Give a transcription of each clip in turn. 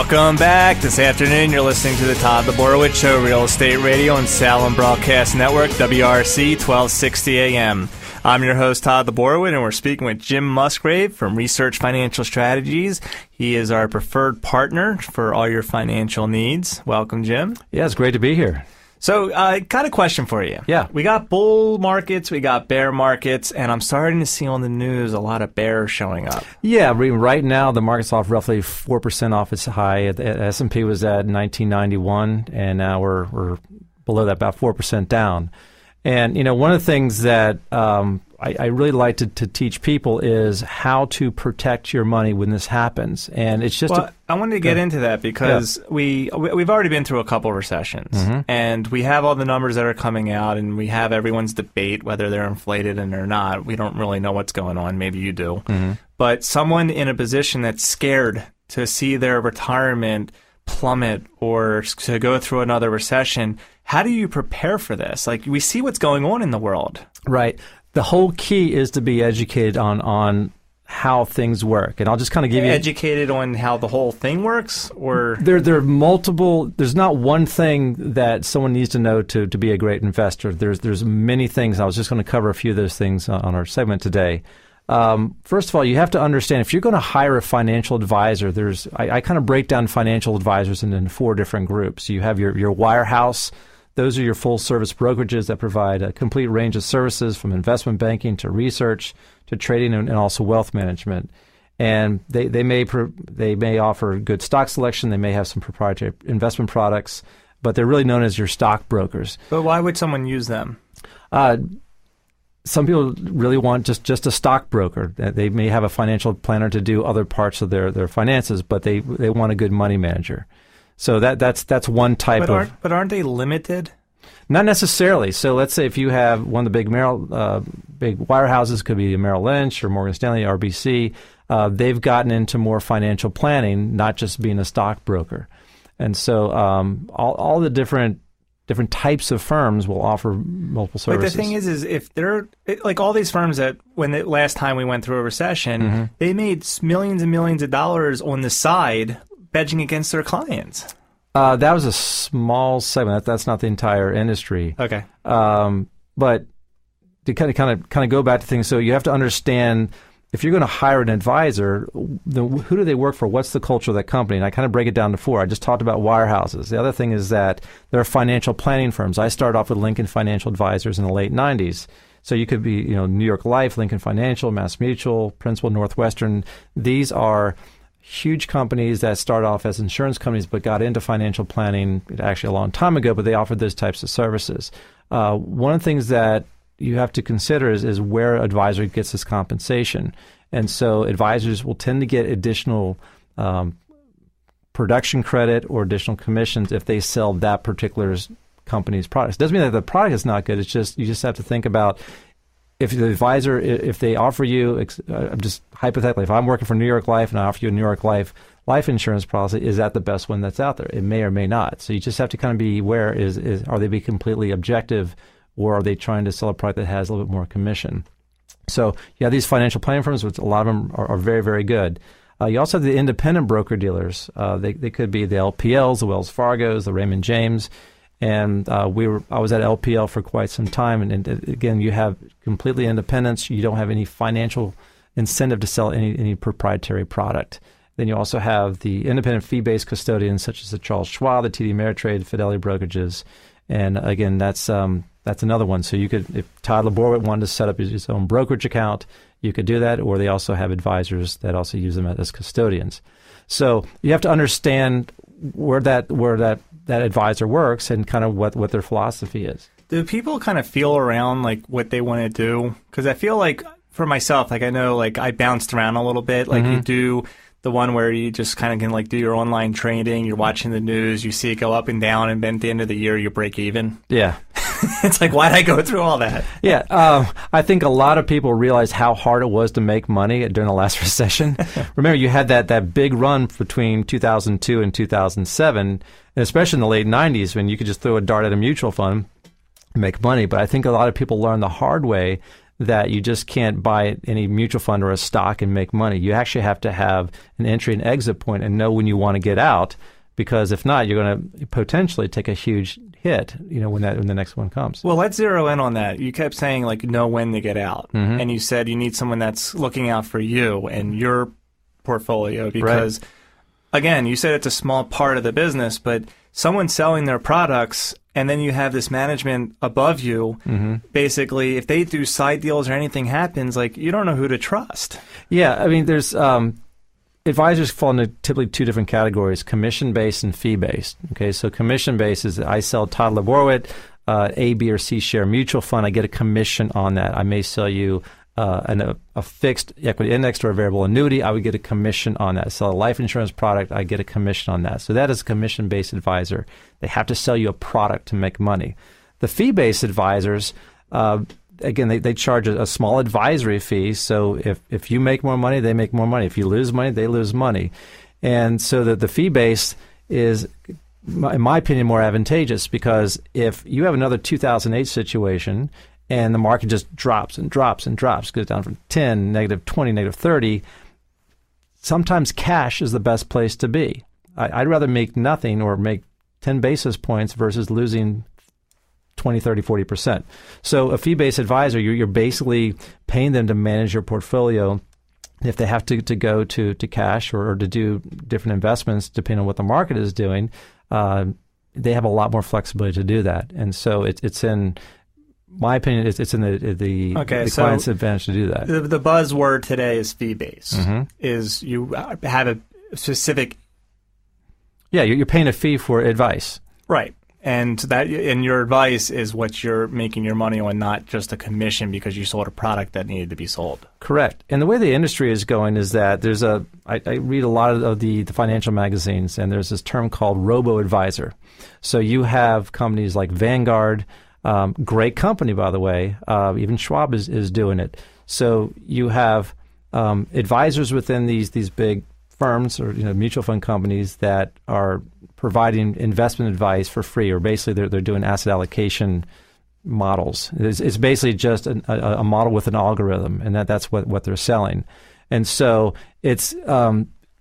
Welcome back. This afternoon, you're listening to the Todd Laborowitz Show, Real Estate Radio and Salem Broadcast Network, WRC 1260 AM. I'm your host, Todd Laborowitz, and we're speaking with Jim Musgrave from Research Financial Strategies. He is our preferred partner for all your financial needs. Welcome, Jim. Yeah, it's great to be here. So, I got a question for you. Yeah. We got bull markets, we got bear markets, and I'm starting to see on the news a lot of bears showing up. Yeah, right now the market's off roughly 4% off its high. S&P was at 1991, and now we're below that, about 4% down. And, you know, one of the things that I really like to teach people is how to protect your money when this happens. And it's just... I wanted to get into that because we've already been through a couple recessions. And we have all the numbers that are coming out, and we have everyone's debate whether they're inflated and they're not. We don't really know what's going on. Maybe you do. But someone in a position that's scared to see their retirement plummet or to go through another recession, how do you prepare for this? Like, we see what's going on in the world. Right. The whole key is to be educated on how things work. And I'll just kind of give you... Educated on how the whole thing works? Or There are multiple... There's not one thing that someone needs to know to be a great investor. There's many things. I was just going to cover a few of those things on our segment today. First of all, you have to understand, if you're going to hire a financial advisor, I kind of break down financial advisors into 4 different groups. You have your wirehouse. Those are your full-service brokerages that provide a complete range of services, from investment banking to research to trading and also wealth management. And they may offer good stock selection. They may have some proprietary investment products, but they're really known as your stock brokers. But why would someone use them? Some people really want just a stockbroker. They may have a financial planner to do other parts of their finances, but they want a good money manager. So that's one type of. But aren't they limited? Not necessarily. So let's say if you have one of the big big wirehouses, could be Merrill Lynch or Morgan Stanley, RBC. They've gotten into more financial planning, not just being a stockbroker. And so all the different types of firms will offer multiple services. But the thing is if they're like all these firms that last time we went through a recession, they made millions and millions of dollars on the side hedging against their clients. That was a small segment. That's not the entire industry. Okay. But to kind of go back to things, so you have to understand, if you're going to hire an advisor, who do they work for? What's the culture of that company? And I kind of break it down to 4. I just talked about wirehouses. The other thing is that there are financial planning firms. I started off with Lincoln Financial Advisors in the late 90s. So you could be, New York Life, Lincoln Financial, MassMutual, Principal, Northwestern. These are huge companies that start off as insurance companies but got into financial planning actually a long time ago, but they offered those types of services. One of the things that you have to consider is where an advisor gets his compensation. And so advisors will tend to get additional production credit or additional commissions if they sell that particular company's products. It doesn't mean that the product is not good. It's just, you just have to think about, if the advisor, if they offer you, just hypothetically, if I'm working for New York Life and I offer you a New York Life insurance policy, is that the best one that's out there? It may or may not. So you just have to kind of be aware, are they being completely objective, or are they trying to sell a product that has a little bit more commission? So you have these financial planning firms, which a lot of them are very, very good. You also have the independent broker-dealers. They could be the LPLs, the Wells Fargos, the Raymond James. And I was at LPL for quite some time. And again, you have completely independence. You don't have any financial incentive to sell any proprietary product. Then you also have the independent fee-based custodians, such as the Charles Schwab, the TD Ameritrade, Fidelity Brokerages. And again, that's another one. So you could, if Todd Laborowitz wanted to set up his own brokerage account, you could do that. Or they also have advisors that also use them as custodians. So you have to understand where that advisor works and kind of what their philosophy is. Do people kind of feel around like what they want to do? Because I feel like for myself, like I know like I bounced around a little bit. Like you do the one where you just kind of can like do your online trading, you're watching the news, you see it go up and down, and then at the end of the year you break even. Yeah. It's like, why'd I go through all that? Yeah. I think a lot of people realize how hard it was to make money during the last recession. Remember, you had that big run between 2002 and 2007, and especially in the late 90s when you could just throw a dart at a mutual fund and make money. But I think a lot of people learned the hard way that you just can't buy any mutual fund or a stock and make money. You actually have to have an entry and exit point and know when you want to get out, because if not, you're going to potentially take a huge hit, when the next one comes. Well, let's zero in on that. You kept saying know when to get out, and you said you need someone that's looking out for you and your portfolio because, again, you said it's a small part of the business, but someone selling their products and then you have this management above you, basically, if they do side deals or anything happens, you don't know who to trust. Yeah, I mean, there's advisors fall into typically two different categories: commission-based and fee-based. Okay, so commission-based is I sell Todd Leborowitz A, B, or C share mutual fund. I get a commission on that. I may sell you a fixed equity index or a variable annuity. I would get a commission on that. Sell a life insurance product. I get a commission on that. So that is a commission-based advisor. They have to sell you a product to make money. The fee-based advisors, again, they charge a small advisory fee. So if you make more money, they make more money. If you lose money, they lose money. And so the fee-based is, in my opinion, more advantageous, because if you have another 2008 situation and the market just drops and drops and drops, goes down from 10, negative 20, negative 30, sometimes cash is the best place to be. I'd rather make nothing or make 10 basis points versus losing 20, 30, 40%. So a fee-based advisor, you're basically paying them to manage your portfolio. If they have to go to cash or to do different investments, depending on what the market is doing, they have a lot more flexibility to do that. And so it's in my opinion, it's in the client's advantage to do that. The buzzword today is fee-based. Is you have a specific... Yeah, you're paying a fee for advice. Right. And your advice is what you're making your money on, not just a commission because you sold a product that needed to be sold. Correct. And the way the industry is going is that I read a lot of the financial magazines, and there's this term called robo-advisor. So you have companies like Vanguard, great company, by the way. Even Schwab is doing it. So you have advisors within these big firms or mutual fund companies that are providing investment advice for free, or basically they're doing asset allocation models. It's basically just a model with an algorithm, and that's what they're selling. And so it's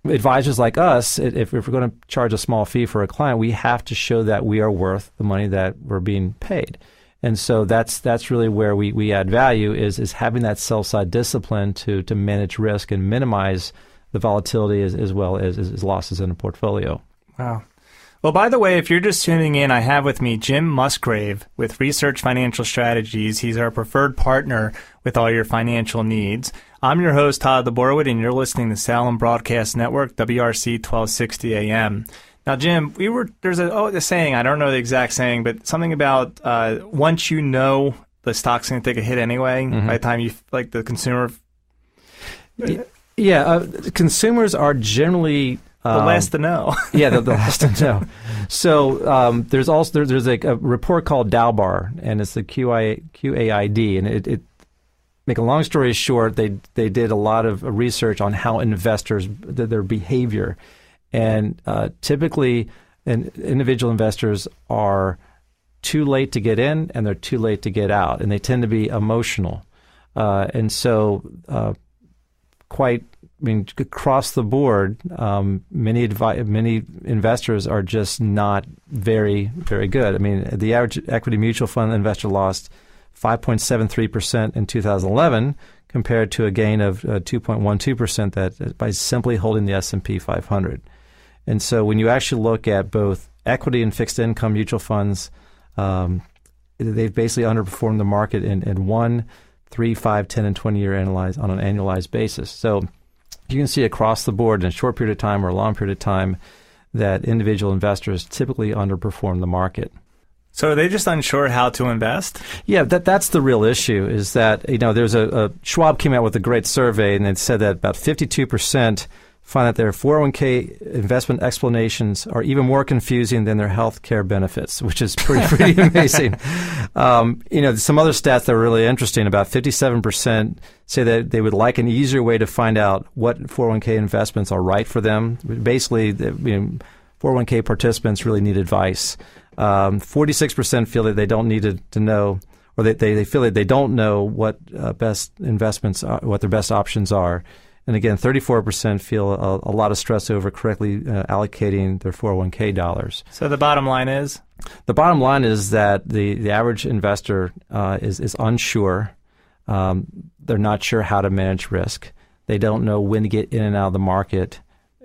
advisors like us, if we're going to charge a small fee for a client, we have to show that we are worth the money that we're being paid. And so that's really where we add value, is having that sell-side discipline to manage risk and minimize the volatility as well as losses in a portfolio. Wow. Well, by the way, if you're just tuning in, I have with me Jim Musgrave with Research Financial Strategies. He's our preferred partner with all your financial needs. I'm your host, Todd Leborowitz, and you're listening to Salem Broadcast Network, WRC 1260 AM. Now, Jim, there's a saying, I don't know the exact saying, but something about once you know the stock's going to take a hit anyway, by the time you, the consumer... Yeah, consumers are generally... the last to know. Yeah, the last to know. So there's a report called Dalbar, and it's the QAID, and it make a long story short, they did a lot of research on how investors, their behavior, and typically individual investors are too late to get in and they're too late to get out, and they tend to be emotional, and so across the board, many investors are just not very, very good. I mean, the average equity mutual fund investor lost 5.73% in 2011 compared to a gain of 2.12% that by simply holding the S&P 500. And so when you actually look at both equity and fixed income mutual funds, they've basically underperformed the market in 1, 3, 5, 10, and 20-year on an annualized basis. So you can see across the board in a short period of time or a long period of time that individual investors typically underperform the market. So are they just unsure how to invest? Yeah, that's the real issue, is that, there's Schwab came out with a great survey, and it said that about 52% find that their 401k investment explanations are even more confusing than their health care benefits, which is pretty amazing. Some other stats that are really interesting, about 57% say that they would like an easier way to find out what 401k investments are right for them. Basically, 401k participants really need advice. 46% feel that they don't need to know or they feel that they don't know what best investments are, what their best options are. And again, 34% feel a lot of stress over correctly allocating their 401k dollars. So the bottom line is? The bottom line is that the average investor is unsure. They're not sure how to manage risk. They don't know when to get in and out of the market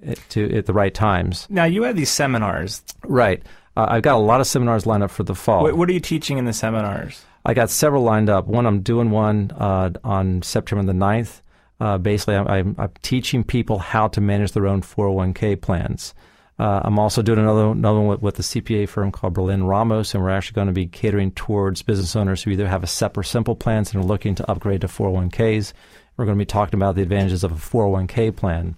at the right times. Now, you have these seminars. Right. I've got a lot of seminars lined up for the fall. What are you teaching in the seminars? I got several lined up. I'm doing one on September the 9th. Basically, I'm teaching people how to manage their own 401k plans. I'm also doing another one with a CPA firm called Berlin Ramos, and we're actually going to be catering towards business owners who either have a SEP or simple plans and are looking to upgrade to 401ks. We're going to be talking about the advantages of a 401k plan.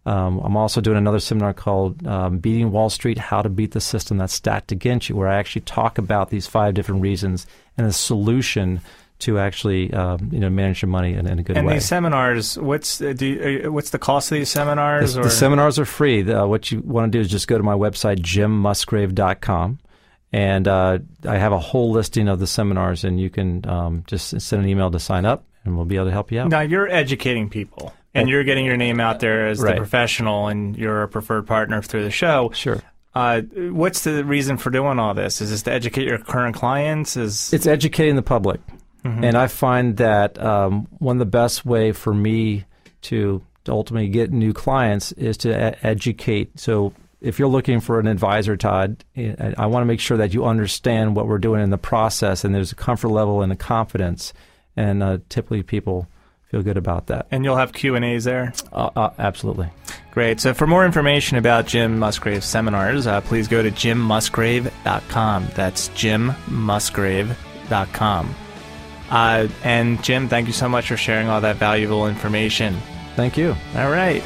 I'm also doing another seminar called Beating Wall Street, How to Beat the System That's Stacked Against You, where I actually talk about these 5 different reasons and a solution to actually manage your money in a good way. And these seminars, what's the cost of these seminars? The seminars are free. What you want to do is just go to my website, jimmusgrave.com, and I have a whole listing of the seminars, and you can just send an email to sign up, and we'll be able to help you out. Now, you're educating people, and you're getting your name out there as the professional, and you're a preferred partner through the show. Sure. What's the reason for doing all this? Is this to educate your current clients? It's educating the public. Mm-hmm. And I find that one of the best way for me to ultimately get new clients is to educate. So if you're looking for an advisor, Todd, I want to make sure that you understand what we're doing in the process, and there's a comfort level and a confidence. And typically people feel good about that. And you'll have Q&As there? Absolutely. Great. So for more information about Jim Musgrave's seminars, please go to jimmusgrave.com. That's jimmusgrave.com. And Jim, thank you so much for sharing all that valuable information. Thank you. All right.